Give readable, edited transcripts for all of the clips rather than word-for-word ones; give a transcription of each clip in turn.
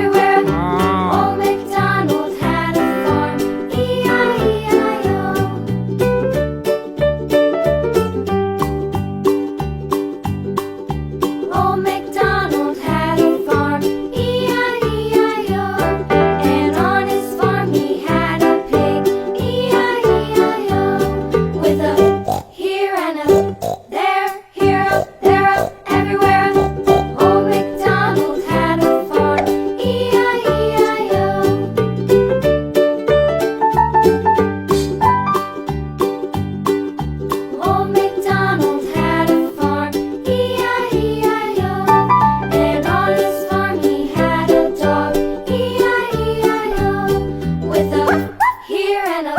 everywhere. Old MacDonald had a farm, E-I-E-I-O. Old MacDonald had a farm, E-I-E-I-O. And on his farm he had a pig, E-I-E-I-O. With a here and a there, here up, there up, everywhere. Old MacDonald had a farm, E-I-E-I-O. Old MacDonald had a farm, E-I-E-I-O. And on his farm he had a dog, E-I-E-I-O. With a here and a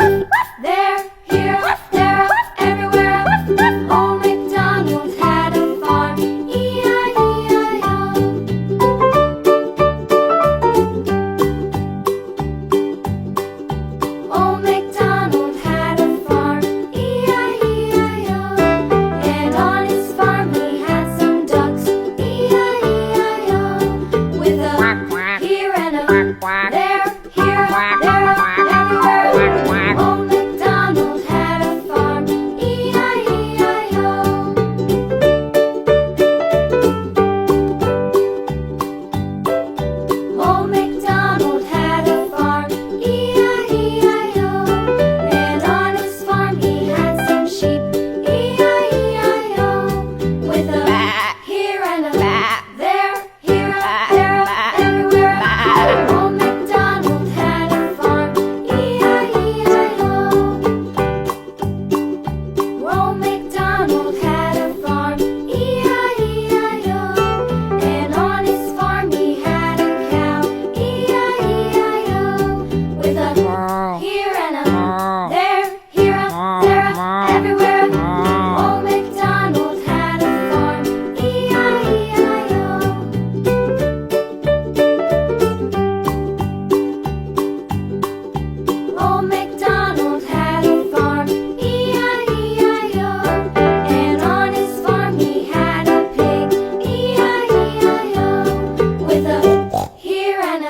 there, here up, there up, everywhere. Old MacDonald had a farm, E-I-E-I-O. Old MacDonald had a farm, E-I-E-I-O. And on his farm he had some ducks, E-I-E-I-O. With a here and a there, here up, there up, everywhere. Old MacDonald had a farm, E-I-E-I-O. Old MacDonald had a farm, E-I-E-I-O. And on his farm he had some sheep, E-I-E-I-O. With a here and a there, here up, there up, everywhere. Old MacDonald had a farm, E-I-E-I-O. Old MacDonald had a farm, E-I-E-I-O. And on his farm he had a cow, E-I-E-I-O. With a here and a there, here up, there up, everywhere. Old MacDonald had a farm, E-I-E-I-O. Old MacDonald had a farm, E-I-E-I-O. And on his farm he had a pig, E-I-E-I-O. With a here and a